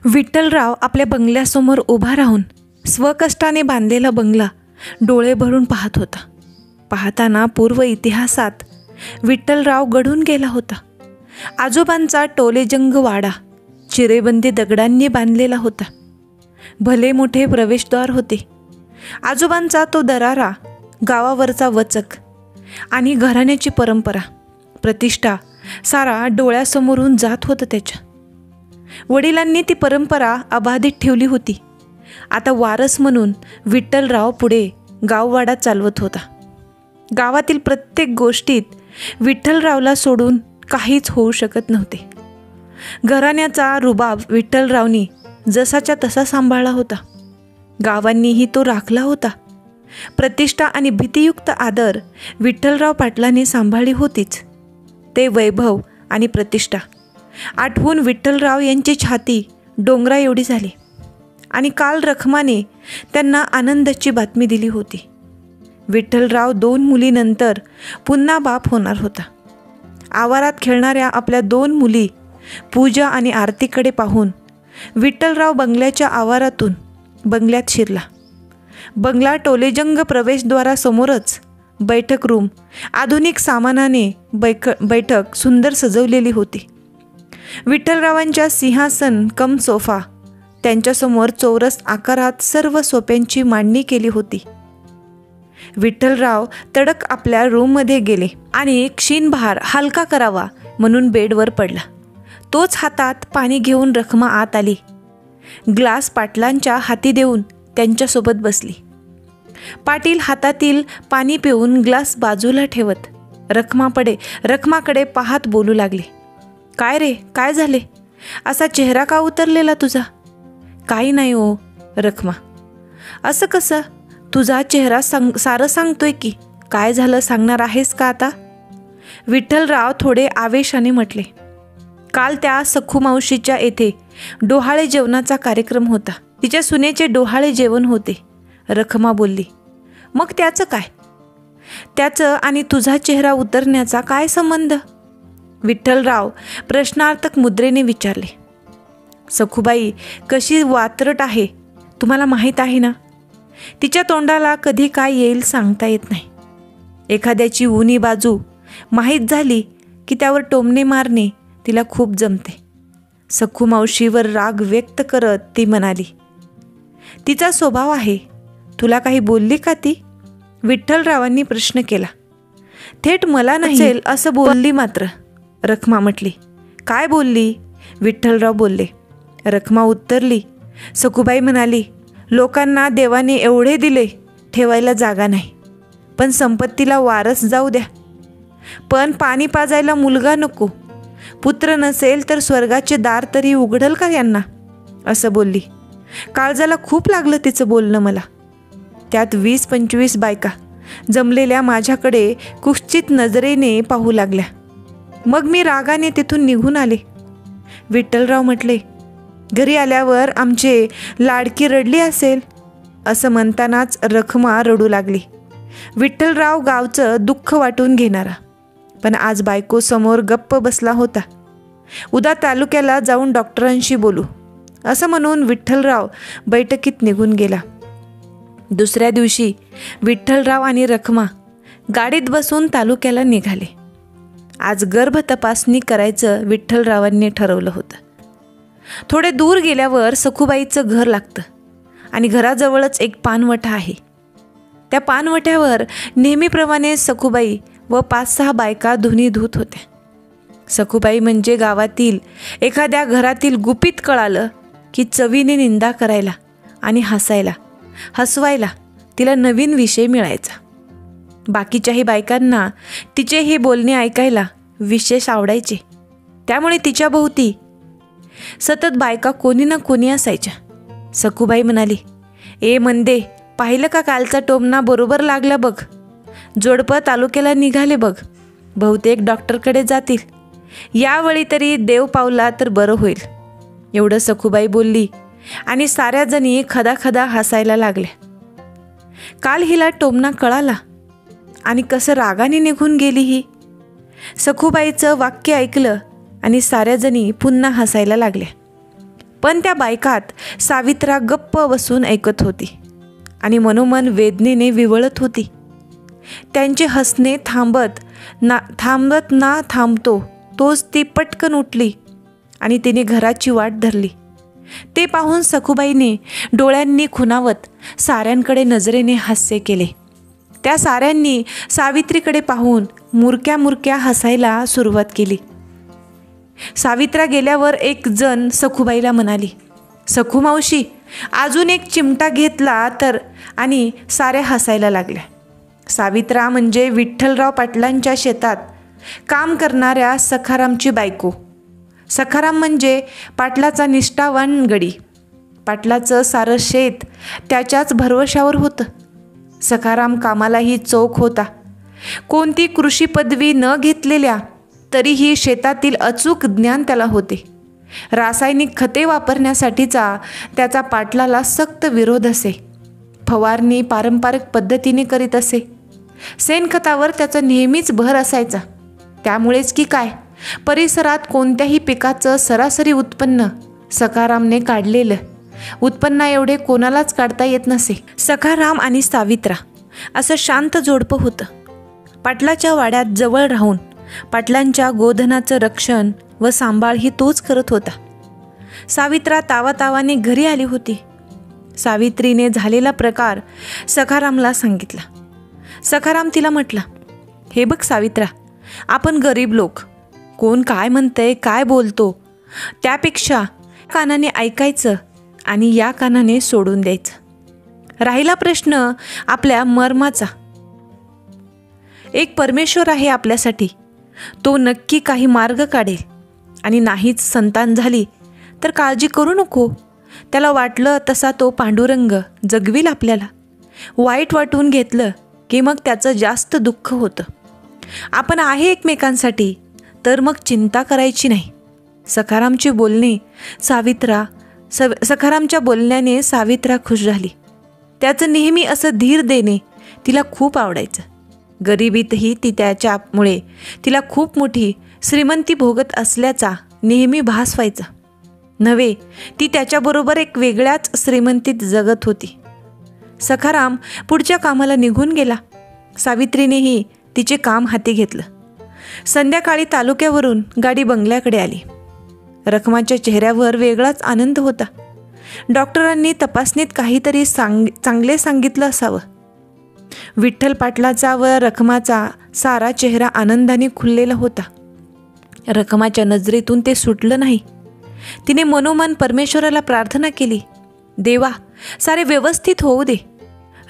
विठ्ठलराव आपल्या बंगल्यासमोर उभा राहून स्वकष्टाने बांधलेला बंगला डोळे भरून पाहत होता. पाहताना पूर्व इतिहासात विठ्ठलराव घडून गेला होता. आजोबांचा टोलेजंग वाडा चिरेबंदी दगडांनी बांधलेला होता. भले मोठे प्रवेशद्वार होते. आजोबांचा तो दरारा, गावावरचा वचक आणि घराण्याची परंपरा, प्रतिष्ठा सारा डोळ्यासमोरून जात होतं त्याच्या. वडिलांनी ती परंपरा अबाधित ठेवली होती. आता वारस म्हणून विठ्ठलराव पुढे गाववाडा चालवत होता. गावातील प्रत्येक गोष्टीत विठ्ठलरावला सोडून काहीच होऊ शकत नव्हते. घराण्याचा रुबाब विठ्ठलरावनी जसाच्या तसा सांभाळला होता. गावांनीही तो राखला होता. प्रतिष्ठा आणि भीतियुक्त आदर विठ्ठलराव पाटलांनी सांभाळली होतीच. ते वैभव आणि प्रतिष्ठा आठवून विठ्ठलराव यांची छाती डोंगरा एवढी झाली. आणि काल रखमाने त्यांना आनंदाची बातमी दिली होती. विठ्ठलराव 2 मुलीनंतर पुन्हा बाप होणार होता. आवारात खेळणाऱ्या आपल्या 2 मुली पूजा आणि आरतीकडे पाहून विठ्ठलराव बंगल्याच्या आवारातून बंगल्यात शिरला. बंगला टोलेजंग प्रवेशद्वारासमोरच बैठक रूम आधुनिक सामानाने बैठक सुंदर सजवलेली होती. विठ्ठलरावांच्या सिंहासन कम सोफा, त्यांच्यासमोर चौरस आकारात सर्व सोप्यांची मांडणी केली होती. विठ्ठलराव तडक आपल्या रूममध्ये गेले आणि क्षीणभार हलका करावा म्हणून बेडवर पडला. तोच हातात पाणी घेऊन रखमा आत आली. ग्लास पाटलांच्या हाती देऊन त्यांच्यासोबत बसली. पाटील हातातील पाणी पिऊन ग्लास बाजूला ठेवत रखमाकडे पाहत बोलू लागले. काय रे, काय झाले? असा चेहरा का उतरलेला तुझा? काही नाही हो रखमा. असं कसं? तुझा चेहरा सारं सांगतोय की. काय झालं सांगणार आहेस का आता? विठ्ठलराव थोडे आवेशाने म्हटले. काल त्या सखू मावशीच्या येथे डोहाळे जेवणाचा कार्यक्रम होता. तिच्या सुनेचे डोहाळे जेवण होते. रखमा बोलली. मग त्याचं काय? त्याचं आणि तुझा चेहरा उतरण्याचा काय संबंध? विठ्ठलराव प्रश्नार्थक मुद्रेने विचारले. सखूबाई कशी वात्रट आहे तुम्हाला माहीत आहे ना. तिच्या तोंडाला कधी काय येईल सांगता येत नाही. एखाद्याची उनी बाजू माहीत झाली की त्यावर टोमणे मारणे तिला खूप जमते. सखू मावशीवर राग व्यक्त करत ती म्हणाली. तिचा स्वभाव आहे. तुला काही बोलली का ती? विठ्ठलरावांनी प्रश्न केला. थेट मला नसेल असं बोलली मात्र, रखमा म्हटली. काय बोलली? विठ्ठलराव बोलले. रखमा उत्तरली. सखूबाई म्हणाली, लोकांना देवाने एवढे दिले, ठेवायला जागा नाही, पण संपत्तीला वारस जाऊ द्या, पण पाणी पाजायला मुलगा नको, पुत्र नसेल तर स्वर्गाचे दार तरी उघडल का यांना, असं बोलली. काळजाला खूप लागलं तिचं बोलणं मला. त्यात 20-25 बायका जमलेल्या माझ्याकडे कुक्षित नजरेने पाहू लागल्या. मग मी रागाने तिथून निघून आले. विठ्ठलराव म्हटले. घरी आल्यावर आमचे लाडकी रडली असेल, असं म्हणतानाच रखमा रडू लागली. विठ्ठलराव गावचं दुःख वाटून घेणारा, पण आज बायको समोर गप्प बसला होता. उद्या तालुक्याला जाऊन डॉक्टरांशी बोलू, असं म्हणून विठ्ठलराव बैठकीत निघून गेला. दुसऱ्या दिवशी विठ्ठलराव आणि रखमा गाडीत बसून तालुक्याला निघाले. आज गर्भ तपासणी करायचं विठ्ठलरावांनी ठरवलं होतं. थोडे दूर गेल्यावर सखूबाईचं घर लागतं आणि घराजवळच एक पानवठा आहे. त्या पानवठ्यावर नेहमीप्रमाणे सखूबाई व 5-6 बायका धुणी धुत होत्या. सखूबाई म्हणजे गावातील एखाद्या घरातील गुपित कळालं की चवीने निंदा करायला आणि हसवायला तिला नवीन विषय मिळायचा. बाकीच्याही बायकांना तिचे हे बोलणे ऐकायला विशेष आवडायचे. त्यामुळे तिच्या भोवती सतत बायका कोणी ना कोणी असायच्या. सखूबाई म्हणाली. ए मंदे, पाहिलं का कालचा टोमणा बरोबर लागला बघ. जोडपं तालुक्याला निघाले बघ. बहुतेक डॉक्टरकडे जातील. यावेळी तरी देव पावला तर बरं होईल. एवढं सखूबाई बोलली आणि साऱ्या जणी खदाखदा हसायला लागल्या. काल हिला टोमणा कळाला आणि कसं रागाने निघून गेली ही. सखूबाईचं वाक्य ऐकलं आणि साऱ्या जणी पुन्हा हसायला लागल्या. पण त्या बायकात सावित्रा गप्प बसून ऐकत होती आणि मनोमन वेदनेने विवळत होती. त्यांचे हसणे थांबत ना थांबतो तोच ती पटकन उठली आणि तिने घराची वाट धरली. ते पाहून सखूबाईने डोळ्यांनी खुणावत साऱ्यांकडे नजरेने हास्य केले. त्या साऱ्यांनी सावित्रीकडे पाहून मुरक्या मुरक्या हसायला सुरुवात केली. सावित्रा गेल्यावर एक जण सखूबाईला म्हणाली, सखू मावशी, अजून एक चिमटा घेतला तर, आणि साऱ्या हसायला लागल्या. सावित्रा म्हणजे विठ्ठलराव पाटलांच्या शेतात काम करणाऱ्या सखारामची बायको. सखाराम म्हणजे पाटलाचा निष्ठावान गडी. पाटलाचं सारं शेत त्याच्याच भरवशावर होतं. सखाराम कामालाही चोख होता. कोणती कृषी पदवी न घेतलेल्या तरीही शेतातील अचूक ज्ञान त्याला होते. रासायनिक खते वापरण्यासाठीचा त्याचा पाटलाला सक्त विरोध असे. फवारणी पारंपरिक पद्धतीने करीत असे. शेणखतावर त्याचा नेहमीच भर असायचा. त्यामुळेच की काय, परिसरात कोणत्याही पिकाचं सरासरी उत्पन्न सखारामने काढलेलं उत्पन्ना एवढे कोणालाच काढता येत नसे. सखाराम आणि सावित्रा असं शांत जोडपं होतं. पाटलाच्या वाड्यात जवळ राहून पाटलांच्या गोधनाचं रक्षण व सांभाळही तोच करत होता. सावित्रा तावातावाने घरी आली होती. सावित्रीने झालेला प्रकार सखारामला सांगितला. सखाराम तिला म्हटला, हे बघ सावित्रा, आपण गरीब लोक, कोण काय म्हणतंय काय बोलतो त्यापेक्षा कानाने ऐकायचं आणि या कानाने सोडून द्यायचं. राहिला प्रश्न आपल्या मर्माचा, एक परमेश्वर आहे आपल्यासाठी. तो नक्की काही मार्ग काढेल. आणि नाहीच संतान झाली तर काळजी करू नको. त्याला वाटलं तसा तो पांडुरंग जगविल आपल्याला. वाईट वाटून घेतलं की मग त्याचं जास्त दुःख होतं. आपण आहे एकमेकांसाठी तर मग चिंता करायची नाही. सखारामची बोलणी सखारामच्या बोलण्याने सावित्रा खुश झाली. त्याचं नेहमी असं धीर देणे तिला खूप आवडायचं. गरिबीतही ती त्याच्यामुळे तिला खूप मोठी श्रीमंती भोगत असल्याचा नेहमी भास व्हायचा. नव्हे, ती त्याच्याबरोबर एक वेगळ्याच श्रीमंतीत जगत होती. सखाराम पुढच्या कामाला निघून गेला. सावित्रीनेही तिचे काम हाती घेतलं. संध्याकाळी तालुक्यावरून गाडी बंगल्याकडे आली. रखमाच्या चेहऱ्यावर वेगळाच आनंद होता. डॉक्टरांनी तपासणीत काहीतरी चांगले सांगितलं असावं. विठ्ठल पाटलाचा व रखमाचा सारा चेहरा आनंदाने खुललेला होता. रखमाच्या नजरेतून ते सुटलं नाही. तिने मनोमन परमेश्वराला प्रार्थना केली, देवा, सारे व्यवस्थित होऊ दे.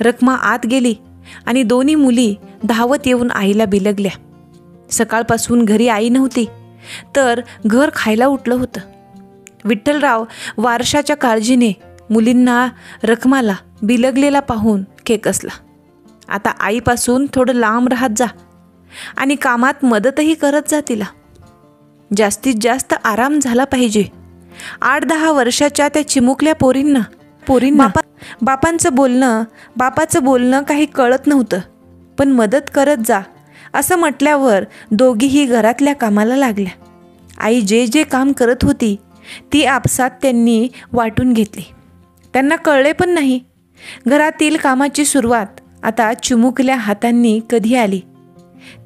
रखमा आत गेली आणि दोन्ही मुली धावत येऊन आईला बिलगल्या. सकाळपासून घरी आई नव्हती, तर घर खायला उठलं होतं. विठ्ठलराव वारशाच्या काळजीने मुलींना रखमाला बिलगलेला पाहून खेकसला. आता आईपासून थोडं लांब राहत जा आणि कामात मदतही करत जा तिला. जास्तीत जास्त आराम झाला पाहिजे. 8-10 वर्षाच्या त्या चिमुकल्या पोरींना बापाचं बोलणं काही कळत नव्हतं. पण मदत करत जा असं म्हटल्यावर दोघीही घरातल्या कामाला लागल्या. आई जे काम करत होती ती आपसात त्यांनी वाटून घेतली. त्यांना कळले पण नाही. घरातील कामाची सुरुवात आता चिमुकल्या हातांनी कधी आली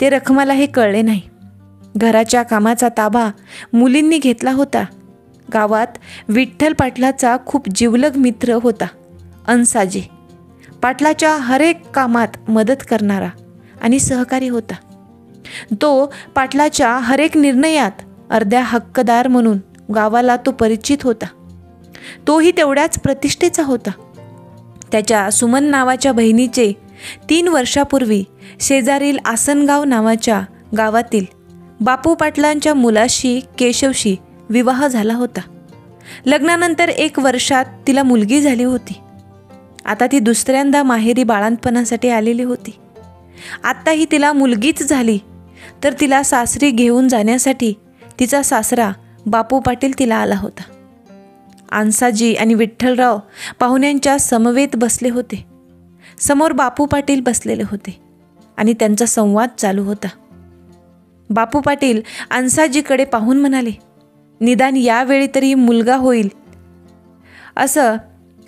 ते रखमाला हे कळले नाही. घराच्या कामाचा ताबा मुलींनी घेतला होता. गावात विठ्ठल पाटलाचा खूप जिवलग मित्र होता अन्साजी. पाटलाच्या हरेक कामात मदत करणारा आणि सहकारी होता. तो पाटलाच्या हरेक निर्णयात अर्ध्या हक्कदार म्हणून गावाला तो परिचित होता. तोही तेवढ्याच प्रतिष्ठेचा होता. त्याच्या सुमन नावाच्या बहिणीचे 3 वर्षापूर्वी शेजारील आसनगाव नावाच्या गावातील बापू पाटलांच्या मुलाशी केशवशी विवाह झाला होता. लग्नानंतर 1 वर्षात तिला मुलगी झाली होती. आता ती दुसऱ्यांदा माहेरी बाळंतपणासाठी आलेली होती. आत्ताही तिला मुलगीच झाली तर तिला सासरी घेऊन जाण्यासाठी तिचा सासरा बापू पाटील तिला आला होता. अन्साजी आणि विठ्ठलराव पाहुण्यांच्या समवेत बसले होते. समोर बापू पाटील बसलेले होते आणि त्यांचा संवाद चालू होता. बापू पाटील अन्साजीकडे पाहून म्हणाले, निदान यावेळी तरी मुलगा होईल असं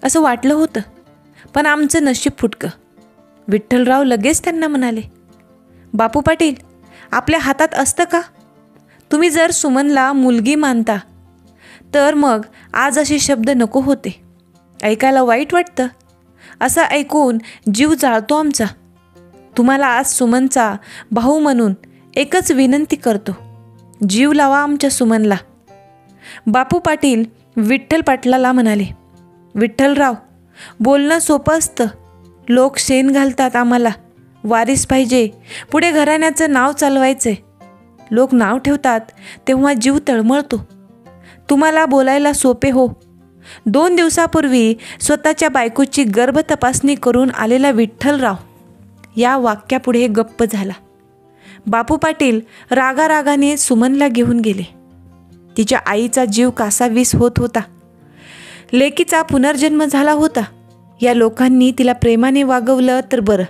असं वाटलं होतं. पण आमचं नशीब फुटकं. विठ्ठलराव लगेच त्यांना म्हणाले, बापू पाटील, आपल्या हातात असतं का? तुम्ही जर सुमनला मुलगी मानता तर मग आज असे शब्द नको होते. ऐकायला वाईट वाटतं. असं ऐकून जीव जाळतो आमचा. तुम्हाला आज सुमनचा भाऊ म्हणून एकच विनंती करतो, जीव लावा आमच्या सुमनला. बापू पाटील विठ्ठल पाटलाला म्हणाले, विठ्ठलराव, बोलणं सोपं असतं. लोक शेण घालतात आम्हाला. वारीस पाहिजे, पुढे घराण्याचं नाव चालवायचंय. लोक नाव ठेवतात तेव्हा जीव तळमळतो. तुम्हाला बोलायला सोपे हो. 2 दिवसापूर्वी स्वतःच्या बायकोची गर्भ तपासणी करून आलेला विठ्ठलराव या वाक्यापुढे गप्प झाला. बापू पाटील रागारागाने सुमनला घेऊन गेले. तिच्या आईचा जीव कासावीस होत होता. लेकीचा पुनर्जन्म झाला होता. या लोकांनी तिला प्रेमाने वागवलं तर बरं,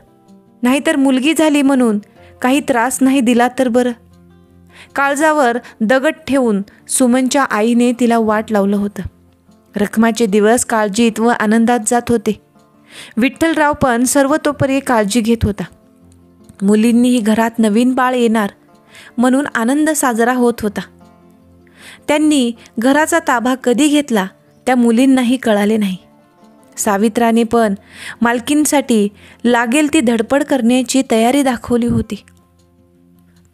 नाहीतर मुलगी झाली म्हणून काही त्रास नाही दिला तर बरं. काळजावर दगड ठेवून सुमनच्या आईने तिला वाट लावलं होतं. रखमाचे दिवस काळजीत व आनंदात जात होते. विठ्ठलराव पण सर्वतोपरी काळजी घेत होता. मुलींनीही घरात नवीन बाळ येणार म्हणून आनंद साजरा होत होता. त्यांनी घराचा ताबा कधी घेतला त्या मुलींनाही कळाले नाही. सावित्राने पण मालकींसाठी लागेल ती धडपड करण्याची तयारी दाखवली होती.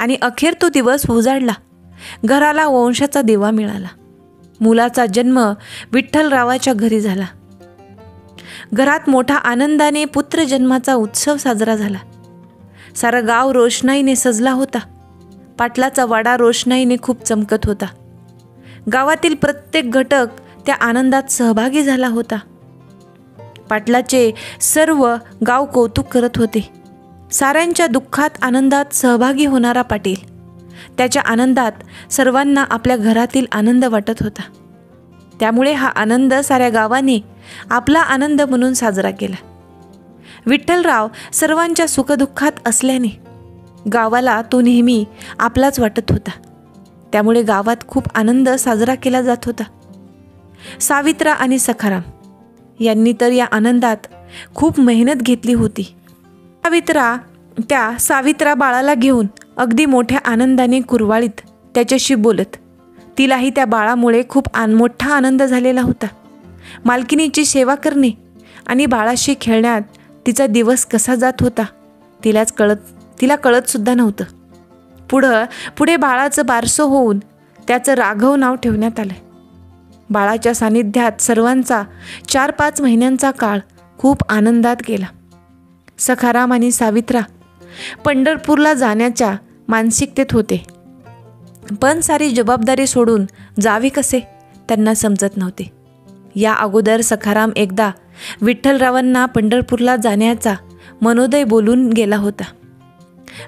आणि अखेर तो दिवस उजाडला. घराला वंशाचा दिवा मिळाला. मुलाचा जन्म विठ्ठलरावाच्या घरी झाला. घरात मोठा आनंदाने पुत्रजन्माचा उत्सव साजरा झाला. सारा गाव रोषणाईने सजला होता. पाटलाचा वाडा रोषणाईने खूप चमकत होता. गावातील प्रत्येक घटक त्या आनंदात सहभागी झाला होता. पाटलाचे सर्व गाव कौतुक करत होते. साऱ्यांच्या दुःखात आनंदात सहभागी होणारा पाटील, त्याच्या आनंदात सर्वांना आपल्या घरातील आनंद वाटत होता. त्यामुळे हा आनंद साऱ्या गावाने आपला आनंद म्हणून साजरा केला. विठ्ठलराव सर्वांच्या सुखदुःखात असल्याने गावाला तो नेहमी आपलाच वाटत होता. त्यामुळे गावात खूप आनंद साजरा केला जात होता. सावित्रा आणि सखाराम यांनी तर या आनंदात खूप मेहनत घेतली होती. सावित्रा बाळाला घेऊन अगदी मोठ्या आनंदाने कुरवाळीत त्याच्याशी बोलत. तिलाही त्या बाळामुळे खूप मोठा आनंद झालेला होता. मालकिनीची सेवा करणे आणि बाळाशी खेळण्यात तिचा दिवस कसा जात होता तिला कळत सुद्धा नव्हतं. पुढे बाळाचं बारसं होऊन त्याचं राघव नाव ठेवण्यात आलं. बाळाच्या सानिध्यात सर्वांचा 4-5 महिन्यांचा काळ खूप आनंदात गेला. सखाराम आणि सावित्रा पंढरपूरला जाण्याच्या मानसिकतेत होते. पण सारी जबाबदारी सोडून जावे कसे त्यांना समजत नव्हते. या अगोदर सखाराम एकदा विठ्ठलरावांना पंढरपूरला जाण्याचा मनोदय बोलून गेला होता.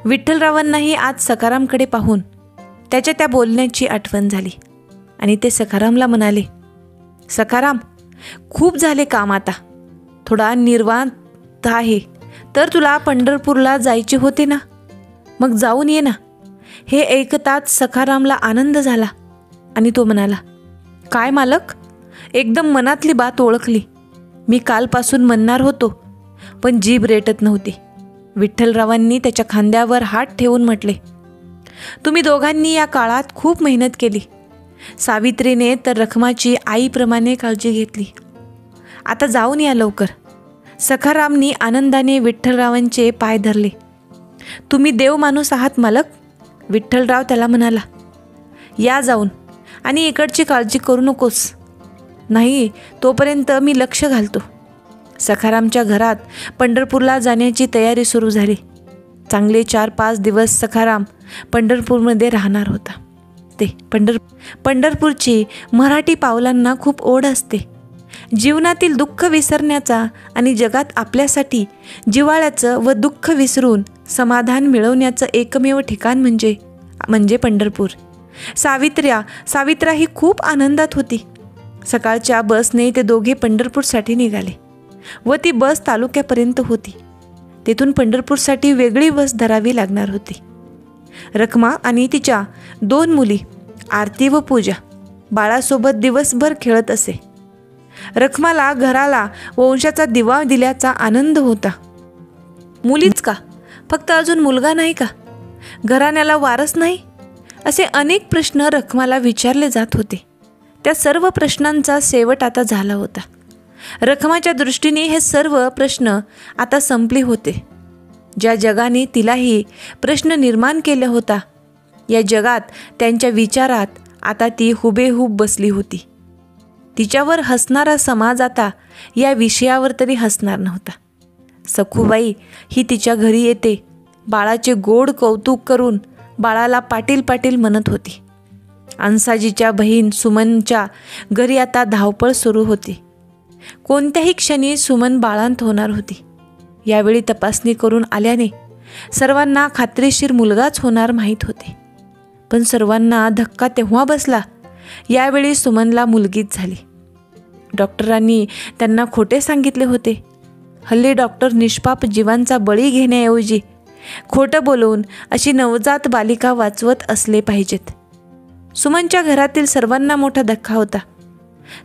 विठ्ठलरावांनाही आज सखारामकडे पाहून त्याच्या त्या बोलण्याची आठवण झाली आणि ते सखारामला म्हणाले, सखाराम, खूप झाले काम आता. थोडा निर्वांत आहे तर तुला पंढरपूरला जायचे होते ना, मग जाऊन ये ना. हे ऐकताच सखारामला आनंद झाला आणि तो म्हणाला, काय मालक, एकदम मनातली बात ओळखली. मी कालपासून म्हणणार होतो पण जीभ रेटत नव्हती. विठ्ठलरावांनी त्याच्या खांद्यावर हात ठेवून म्हटले, तुम्ही दोघांनी या काळात खूप मेहनत केली. सावित्रीने तर रखमाची आईप्रमाणे काळजी घेतली. आता जाऊन या लवकर. सखारामनी आनंदाने विठ्ठलरावांचे पाय धरले. तुम्ही देव माणूस आहात मालक. विठ्ठलराव त्याला म्हणाला, या जाऊन, आणि इकडची काळजी करू नकोस. नाही, तोपर्यंत मी लक्ष घालतो. सखारामच्या घरात पंढरपूरला जाण्याची तयारी सुरू झाली. चांगले 4-5 दिवस सखाराम पंढरपूरमध्ये राहणार होता. पंढरपूरची मराठी पावलांना खूप ओढ असते. जीवनातील दुःख विसरण्याचा आणि जगात आपल्यासाठी जिव्हाळ्याचं व दुःख विसरून समाधान मिळवण्याचं एकमेव ठिकाण म्हणजे पंढरपूर. सावित्रा ही खूप आनंदात होती. सकाळच्या बसने ते दोघे पंढरपूरसाठी निघाले व ती बस तालुक्यापर्यंत होती. तेथून पंढरपूरसाठी वेगळी बस धरावी लागणार होती. रखमा आणि तिच्या 2 मुली आरती व पूजा बाळासोबत दिवसभर खेळत असे. रखमाला घराला वंशाचा दिवा दिल्याचा आनंद होता. मुलीच का? फक्त अजून मुलगा नाही का? घराण्याला वारस नाही? असे अनेक प्रश्न रखमाला विचारले जात होते. त्या सर्व प्रश्नांचा शेवट आता झाला होता. रखमाच्या दृष्टीने हे सर्व प्रश्न आता संपले होते. ज्या जगाने तिलाही प्रश्न निर्माण केला होता, या जगात त्यांच्या विचारात आता ती हुबेहूब बसली होती. तिच्यावर हसणारा समाज आता या विषयावर तरी हसणार नव्हता. सखूबाई ही तिच्या घरी येते, बाळाचे गोड कौतुक करून बाळाला पाटील पाटील म्हणत होती. अंसाजीच्या बहीण सुमनच्या घरी आता धावपळ सुरू होती. कोणत्याही क्षणी सुमन बाळांत होणार होती. यावेळी तपासणी करून आल्याने सर्वांना खात्रीशीर मुलगाच होणार माहीत होते. पण सर्वांना धक्का तेव्हा बसला यावेळी सुमनला मुलगीच झाली. डॉक्टरांनी त्यांना खोटे सांगितले होते. हल्ली डॉक्टर निष्पाप जीवांचा बळी घेण्याऐवजी खोटं बोलवून अशी नवजात बालिका वाचवत असले पाहिजेत. सुमनच्या घरातील सर्वांना मोठा धक्का होता.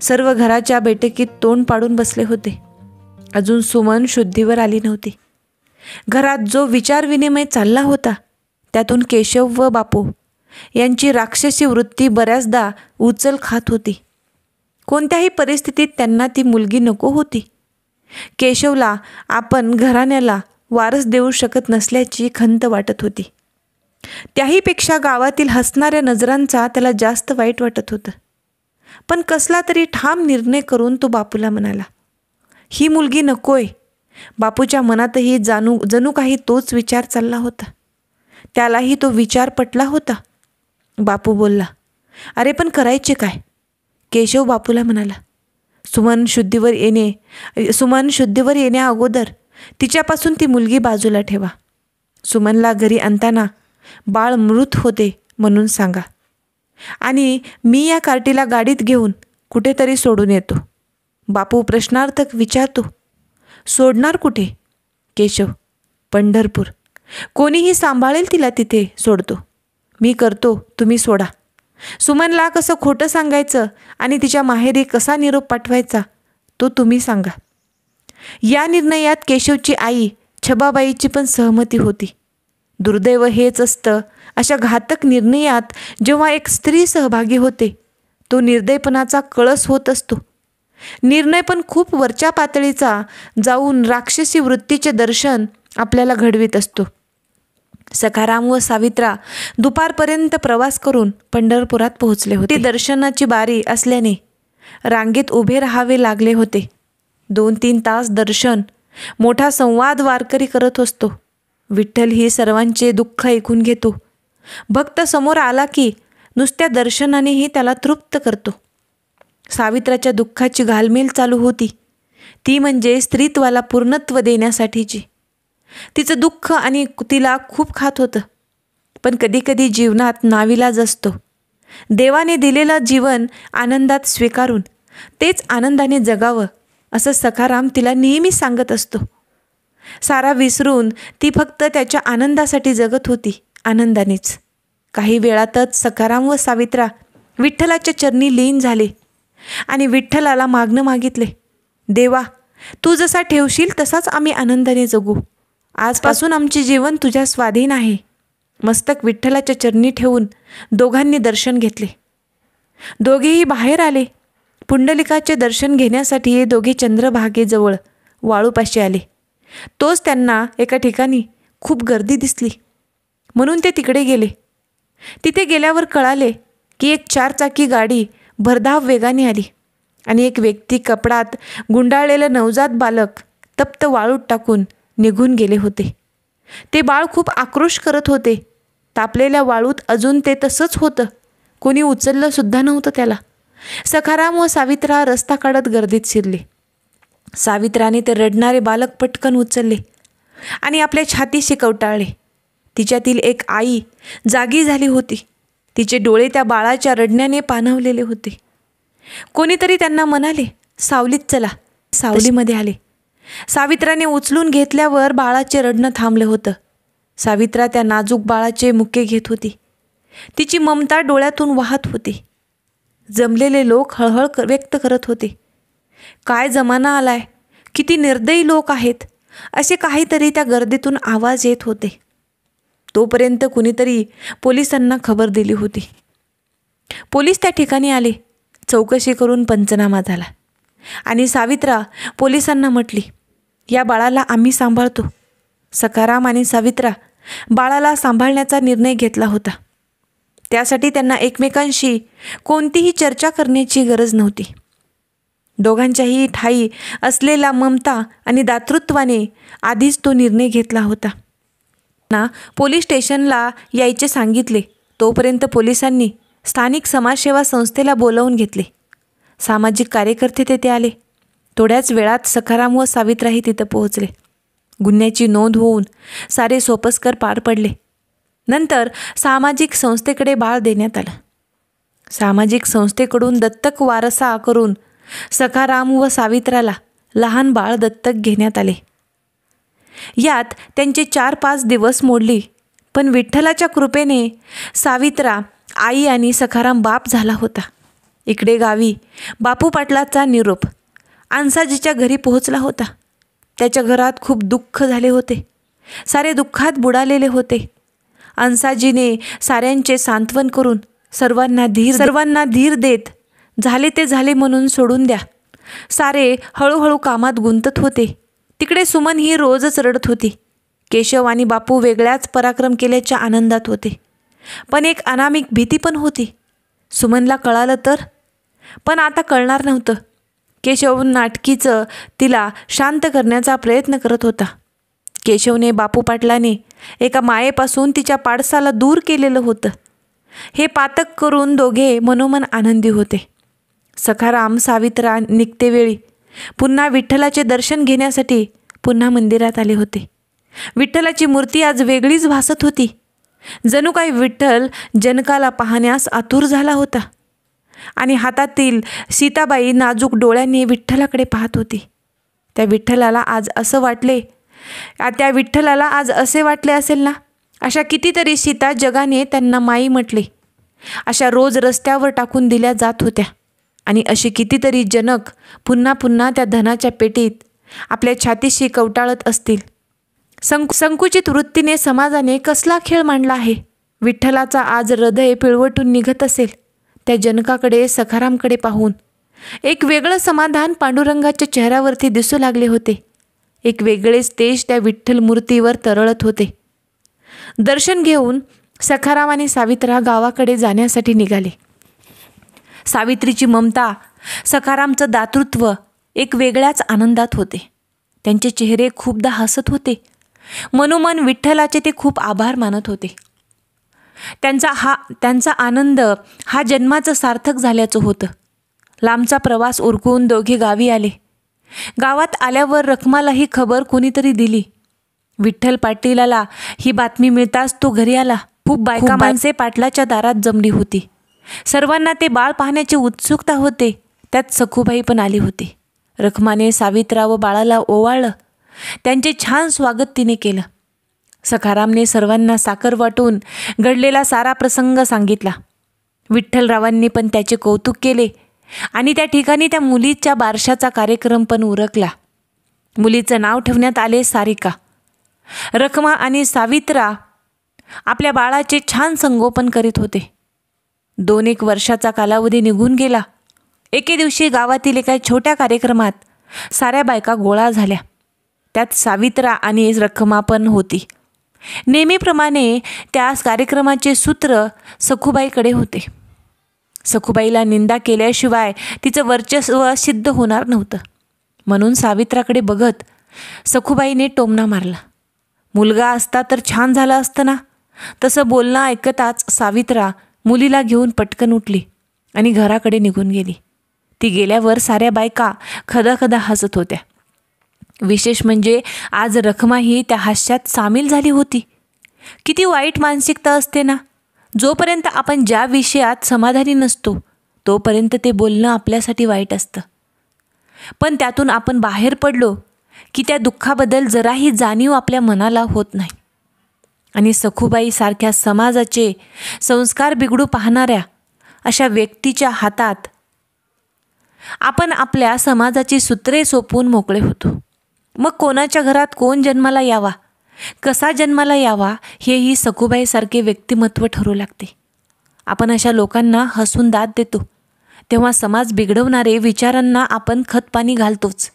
सर्व घराच्या बैठकीत तोंड पाडून बसले होते. अजून सुमन शुद्धीवर आली नव्हती. घरात जो विचारविनिमय चालला होता त्यातून केशव व बापू यांची राक्षसी वृत्ती बऱ्याचदा उचल खात होती. कोणत्याही परिस्थितीत त्यांना ती मुलगी नको होती. केशवला आपण घराण्याला वारस देऊ शकत नसल्याची खंत वाटत होती. त्याहीपेक्षा गावातील हसणाऱ्या नजरांचा त्याला जास्त वाईट वाटत होतं. पण कसला तरी ठाम निर्णय करून तो बापूला म्हणाला, ही मुलगी नकोय. बापूच्या मनातही जणू काही तोच विचार चालला होता. त्यालाही तो विचार पटला होता. बापू बोलला, अरे पण करायचे काय? केशव बापूला म्हणाला, सुमन शुद्धीवर येण्या अगोदर तिच्यापासून ती मुलगी बाजूला ठेवा. सुमनला घरी आणताना बाळ मृत होते म्हणून सांगा. आणि मी या कार्टीला गाडीत घेऊन कुठेतरी सोडून येतो. बापू प्रश्नार्थक विचारतो, सोडणार कुठे? केशव, पंढरपूर. कोणीही सांभाळेल तिला तिथे सोडतो. मी करतो, तुम्ही सोडा. सुमनला कसं खोटं सांगायचं आणि तिच्या माहेरी कसा निरोप पाठवायचा तो तुम्ही सांगा. या निर्णयात केशवची आई छबाबाईची पण सहमती होती. दुर्दैव हेच असतं, अशा घातक निर्णयात जेव्हा एक स्त्री सहभागी होते तो निर्दयपणाचा कळस होत असतो. निर्णय पण खूप वरच्या पातळीचा जाऊन राक्षसी वृत्तीचे दर्शन आपल्याला घडवीत असतो. सखाराम व सावित्रा दुपारपर्यंत प्रवास करून पंढरपुरात पोहोचले होते. दर्शनाची बारी असल्याने रांगेत उभे राहावे लागले होते. 2-3 तास दर्शन, मोठा संवाद वारकरी करत असतो. विठ्ठल ही सर्वांचे दुःख ऐकून घेतो. भक्त समोर आला की नुसत्या दर्शनानेही त्याला तृप्त करतो. सावित्राच्या दुःखाची घालमेल चालू होती, ती म्हणजे स्त्रीत्वाला पूर्णत्व देण्यासाठीची. तिचं दुःख आणि तिला खूप खात होतं. पण कधीकधी जीवनात नाविलाज असतो. देवाने दिलेलं जीवन आनंदात स्वीकारून तेच आनंदाने जगावं असं सखाराम तिला नेहमी सांगत असतो. सारा विसरून ती फक्त त्याच्या आनंदासाठी जगत होती, आनंदानेच. काही वेळातच सखाराम व सावित्रा विठ्ठलाच्या चरणी लीन झाले आणि विठ्ठलाला मागणं मागितले, देवा, तू जसा ठेवशील तसाच आम्ही आनंदाने जगू. आजपासून आमचे जीवन तुझ्या स्वाधीन आहे. मस्तक विठ्ठलाच्या चरणी ठेवून दोघांनी दर्शन घेतले. दोघेही बाहेर आले. पुंडलिकाचे दर्शन घेण्यासाठी हे दोघे चंद्रभागेजवळ वाळूपाशी आले. तोच त्यांना एका ठिकाणी खूप गर्दी दिसली म्हणून ते तिकडे गेले. तिथे गेल्यावर कळाले की एक 4 चाकी गाडी भरधाव वेगाने आली आणि एक व्यक्ती कपडात गुंडाळलेलं नवजात बालक तप्त वाळूत टाकून निघून गेले होते. ते बाळ खूप आक्रोश करत होते. तापलेल्या वाळूत अजून ते तसंच होतं. कोणी उचललं सुद्धा नव्हतं त्याला. सखाराम व सावित्रा रस्ता काढत गर्दीत शिरले. सावित्राने ते रडणारे बालक पटकन उचलले आणि आपल्या छातीशी कवटाळले. तिच्यातील एक आई जागी झाली होती. तिचे डोळे त्या बाळाच्या रडण्याने पाणवलेले होते. कोणीतरी त्यांना म्हणाले, सावलीत चला. सावलीमध्ये आले. सावित्राने उचलून घेतल्यावर बाळाचे रडणं थांबलं होतं. सावित्रा त्या नाजूक बाळाचे मुके घेत होती. तिची ममता डोळ्यातून वाहत होती. जमलेले लोक हळहळ व्यक्त करत होते. काय जमाना आलाय, किती निर्दयी लोक आहेत, असे काहीतरी त्या गर्दीतून आवाज येत होते. तोपर्यंत कुणीतरी पोलिसांना खबर दिली होती. पोलीस त्या ठिकाणी आले. चौकशी करून पंचनामा झाला आणि सावित्रा पोलिसांना म्हटली, या बाळाला आम्ही सांभाळतो. सखाराम आणि सावित्रा बाळाला सांभाळण्याचा निर्णय घेतला होता. त्यासाठी त्यांना एकमेकांशी कोणतीही चर्चा करण्याची गरज नव्हती. दोघांच्याही ठायी असलेला ममता आणि दातृत्वाने आधीच तो निर्णय घेतला होता. ना पोलीस स्टेशनला यायचे सांगितले. तोपर्यंत पोलिसांनी स्थानिक समाजसेवा संस्थेला बोलावून घेतले. सामाजिक कार्यकर्ते तेथे आले. थोड्याच वेळात सखाराम व सावित्राही तिथं पोहोचले. गुन्ह्याची नोंद होऊन सारे सोपस्कर पार पडले. नंतर सामाजिक संस्थेकडे बाळ देण्यात आलं. सामाजिक संस्थेकडून दत्तक वारसा करून सखाराम व सावित्राला लहान बाळ दत्तक घेण्यात आले. यात त्यांचे 4-5 दिवस मोडली, पण विठ्ठलाच्या कृपेने सावित्रा आई आणि सखाराम बाप झाला होता. इकडे गावी बापू पाटलाचा निरोप अन्साजीच्या घरी पोहोचला होता. त्याच्या घरात खूप दुःख झाले होते. सारे दुःखात बुडालेले होते. अन्साजीने साऱ्यांचे सांत्वन करून सर्वांना धीर देत झाले ते झाले म्हणून सोडून द्या. सारे हळूहळू कामात गुंतत होते. तिकडे सुमन ही रोजच रडत होती. केशव आणि बापू वेगळ्याच पराक्रम केल्याच्या आनंदात होते, पण एक अनामिक भीती पण होती. सुमनला कळालं तर, पण आता कळणार नव्हतं. केशव नाटकीचं तिला शांत करण्याचा प्रयत्न करत होता. केशवने बापू पाटलाने एका मायेपासून तिच्या पाडसाला दूर केलेलं होतं. हे पातक करून दोघे मनोमन आनंदी होते. सखाराम सावित्रा निघतेवेळी पुन्हा विठ्ठलाचे दर्शन घेण्यासाठी पुन्हा मंदिरात आले होते. विठ्ठलाची मूर्ती आज वेगळीच भासत होती. जणू काही विठ्ठल जनकाला पाहण्यास आतुर झाला होता आणि हातातील सीताबाई नाजूक डोळ्यांनी विठ्ठलाकडे पाहत होती. त्या विठ्ठलाला आज असे वाटले असेल ना, अशा कितीतरी सीता जगाने त्यांना माई म्हटले, अशा रोज रस्त्यावर टाकून दिल्या जात होत्या. आणि असे कितीतरी जनक पुन्हा पुन्हा त्या धनाच्या पेटीत आपल्या छातीशी कवटाळत असतील. संकुचित वृत्तीने समाजाने कसला खेळ मांडला आहे. विठ्ठलाचा आज हृदय पिळवटून निघत असेल. त्या जनकाकडे सखारामकडे पाहून एक वेगळं समाधान पांडुरंगाच्या चेहऱ्यावरती दिसू लागले होते. एक वेगळेच तेज त्या विठ्ठल मूर्तीवर तरळत होते. दर्शन घेऊन सखाराम आणि सावित्रा गावाकडे जाण्यासाठी निघाले. सावित्रीची ममता, सखारामचं दातृत्व एक वेगळ्याच आनंदात होते. त्यांचे चेहरे खूपदा हसत होते. मनोमन विठ्ठलाचे ते खूप आभार मानत होते. त्यांचा आनंद हा जन्माचं सार्थक झाल्याचं होतं. लांबचा प्रवास उरकून दोघे गावी आले. गावात आल्यावर रखमाला ही खबर कोणीतरी दिली. विठ्ठल पाटीलाला ही बातमी मिळताच तो घरी आला. खूप बायका माणसे पाटलाच्या दारात जमली होती. सर्वांना ते बाळ पाहण्याची उत्सुकता होते. त्यात सखूबाई पण आली होती. रखमाने सावित्रा व बाळाला ओवाळलं. त्यांचे छान स्वागत तिने केलं. सखारामने सर्वांना साखर वाटून घडलेला सारा प्रसंग सांगितला. विठ्ठलरावांनी पण त्याचे कौतुक केले आणि त्या ठिकाणी त्या मुलीच्या बारशाचा कार्यक्रम पण उरकला. मुलीचं नाव ठेवण्यात आले सारिका. रखमा आणि सावित्रा आपल्या बाळाचे छान संगोपन करीत होते. 2-1 वर्षाचा कालावधी निघून गेला. एके दिवशी गावातील एका छोट्या कार्यक्रमात साऱ्या बायका गोळा झाल्या. त्यात सावित्रा आणि रखमा पण होती. नेहमीप्रमाणे त्या कार्यक्रमाचे सूत्र सखूबाईकडे होते. सखूबाईला निंदा केल्याशिवाय तिचं वर्चस्व सिद्ध होणार नव्हतं. म्हणून सावित्राकडे बघत सखूबाईने टोमणा मारला. मुलगा असता तर छान झालं असतं ना. तसं बोलणं ऐकताच सावित्रा मुलीला घेऊन पटकन उठली आणि घराकडे निघून गेली. ती गेल्यावर साऱ्या बायका खदाखदा हसत होत्या. विशेष म्हणजे आज रखमाही त्या हास्यात सामील झाली होती. किती वाईट मानसिकता असते ना. जोपर्यंत आपण ज्या विषयात समाधानी नसतो तोपर्यंत ते बोलणं आपल्यासाठी वाईट असतं. पण त्यातून आपण बाहेर पडलो की त्या दुःखाबद्दल जराही जाणीव आपल्या मनाला होत नाही. आणि सखूबाई सारख्या समाजाचे संस्कार बिघडू पाहणाऱ्या अशा व्यक्तीच्या हातात आपण आपल्या समाजाची सूत्रे सोपवून मोकळे होतो. मग कोणाच्या घरात कोण जन्माला यावा, कसा जन्माला यावा, हेही सखूबाईसारखे व्यक्तिमत्व ठरू लागते. आपण अशा लोकांना हसून दाद देतो, तेव्हा समाज बिघडवणारे विचारांना आपण खतपाणी घालतोच.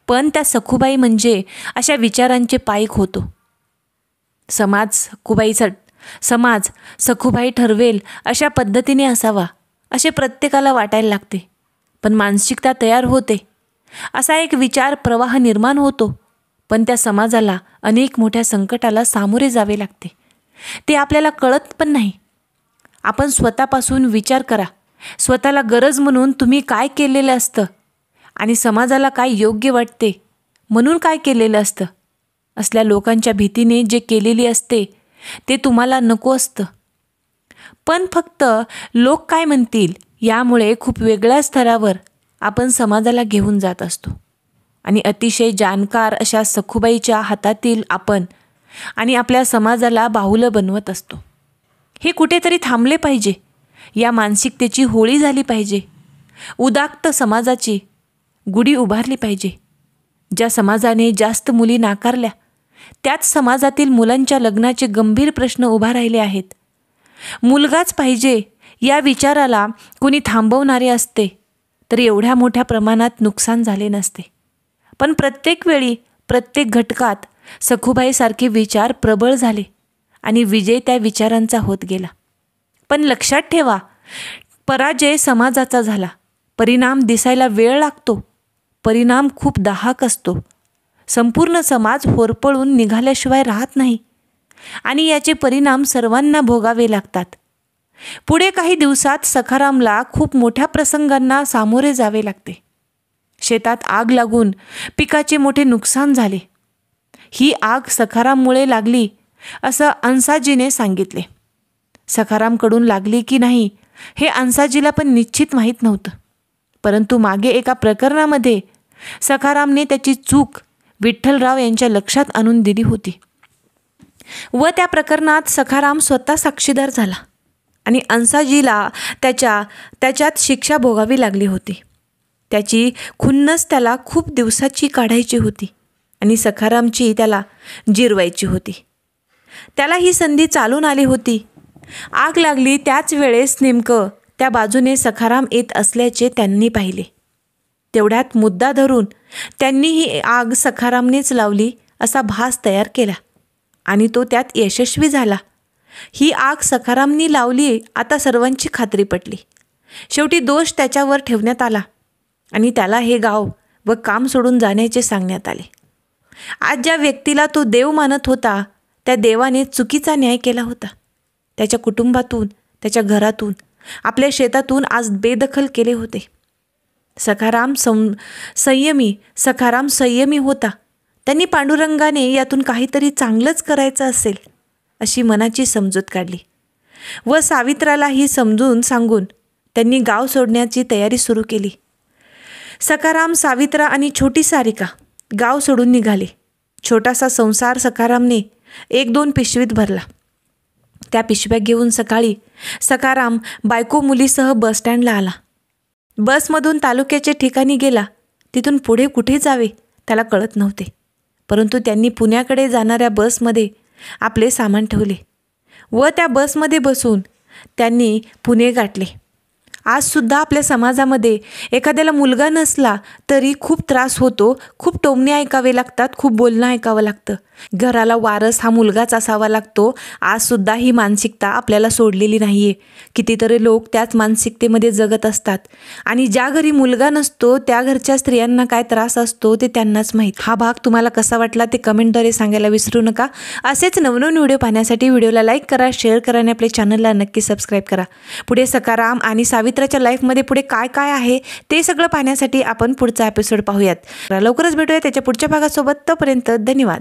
पण त्या सखूबाई म्हणजे अशा विचारांचे पाईक होतो. समाज सखूबाई ठरवेल अशा पद्धतीने असावा असे प्रत्येकाला वाटायला लागते. पण मानसिकता तयार होते, असा एक विचार प्रवाह निर्माण होतो. पण त्या समाजाला अनेक मोठ्या संकटाला सामोरे जावे लागते. ते आपल्याला कळत पण नाही. आपण स्वतःपासून विचार करा. स्वतःला गरज म्हणून तुम्ही काय केलेलं असतं आणि समाजाला काय योग्य वाटते म्हणून काय केलेलं असतं. असल्या लोकांच्या भीतीने जे केलेली असते ते तुम्हाला नको असतं. पण फक्त लोक काय म्हणतील यामुळे खूप वेगळ्या स्तरावर आपण समाजाला घेऊन जात असतो. आणि अतिशय जाणकार अशा सखूबाईच्या हातातील आपण आणि आपल्या समाजाला बाहुलं बनवत असतो. हे कुठेतरी थांबले पाहिजे. या मानसिकतेची होळी झाली पाहिजे. उदात्त समाजाची गुढी उभारली पाहिजे. ज्या समाजाने जास्त मुली नाकारल्या त्याच समाजातील मुलांच्या लग्नाचे गंभीर प्रश्न उभा राहिले आहेत. मुलगाच पाहिजे या विचाराला कुणी थांबवणारे असते तर एवढ्या मोठ्या प्रमाणात नुकसान झाले नसते. पण प्रत्येक वेळी प्रत्येक घटकात सखूबाईसारखे विचार प्रबळ झाले आणि विजय त्या विचारांचा होत गेला. पण लक्षात ठेवा, पराजय समाजाचा झाला. परिणाम दिसायला वेळ लागतो. परिणाम खूप दाहक असतो. संपूर्ण समाज होरपळून निघाल्याशिवाय राहत नाही आणि याचे परिणाम सर्वांना भोगावे लागतात. पुढे काही दिवसात सखारामला खूप मोठ्या प्रसंगांना सामोरे जावे लागते. शेतात आग लागून पिकाचे मोठे नुकसान झाले. ही आग सखाराममुळे लागली असं अन्साजीने सांगितले. सखारामकडून लागली की नाही हे अन्साजीला पण निश्चित माहीत नव्हतं. परंतु मागे एका प्रकरणामध्ये सखारामने त्याची चूक विठ्ठलराव यांच्या लक्षात आणून दिली होती व त्या प्रकरणात सखाराम स्वतः साक्षीदार झाला आणि अन्साजीला त्याच्यात शिक्षा भोगावी लागली होती. त्याची खुन्नस त्याला खूप दिवसाची काढायची होती आणि सखारामची त्याला जिरवायची होती. त्याला ही संधी चालून आली होती. आग लागली त्याच वेळेस नेमकं त्या बाजूने सखाराम येत असल्याचे त्यांनी पाहिले. तेवढ्यात मुद्दा धरून त्यांनी ही आग सखारामनेच लावली असा भास तयार केला आणि तो त्यात यशस्वी झाला. ही आग सखारामनी लावली आता सर्वांची खात्री पटली. शेवटी दोष त्याच्यावर ठेवण्यात आला आणि त्याला हे गाव व काम सोडून जाण्याचे सांगण्यात आले. आज ज्या व्यक्तीला तो देव मानत होता त्या देवाने चुकीचा न्याय केला होता. त्याच्या कुटुंबातून, त्याच्या घरातून, आपल्या शेतातून आज बेदखल केले होते. सखाराम संयमी होता. त्यांनी पांडुरंगाने यातून काहीतरी चांगलंच करायचं असेल अशी मनाची समजूत काढली व सावित्राला ही समजून सांगून त्यांनी गाव सोडण्याची तयारी सुरू केली. सखाराम, सावित्रा आणि छोटी सारिका गाव सोडून निघाले. छोटासा संसार सखारामने 1-2 पिशवीत भरला. त्या पिशव्या घेऊन सकाळी सखाराम बायको मुलीसह बसस्टँडला आला. बसमधून तालुक्याच्या ठिकाणी गेला. तिथून पुढे कुठे जावे त्याला कळत नव्हते. परंतु त्यांनी पुण्याकडे जाणाऱ्या बसमध्ये आपले सामान ठेवले व त्या बसमध्ये बसून त्यांनी पुणे गाठले. आजसुद्धा आपल्या समाजामध्ये एखाद्याला मुलगा नसला तरी खूप त्रास होतो. खूप टोमणे ऐकावे लागतात, खूप बोलणं ऐकावं लागतं. घराला वारस हा मुलगाच असावा लागतो. आजसुद्धा ही मानसिकता आपल्याला सोडलेली नाही आहे. कितीतरी लोक त्याच मानसिकतेमध्ये जगत असतात आणि ज्या घरी मुलगा नसतो त्या घरच्या स्त्रियांना काय त्रास असतो ते त्यांनाच माहीत. हा भाग तुम्हाला कसा वाटला ते कमेंटद्वारे सांगायला विसरू नका. असेच नवनवीन व्हिडिओ पाहण्यासाठी व्हिडिओला लाईक करा, शेअर करा आणि आपल्या चॅनलला नक्की सबस्क्राईब करा. पुढे सखाराम आणि सावित्राच्या लाईफमध्ये पुढे काय काय आहे ते सगळं पाहण्यासाठी आपण पुढचा एपिसोड पाहूयात. लवकरच भेटूया त्याच्या पुढच्या भागासोबत. तोपर्यंत धन्यवाद.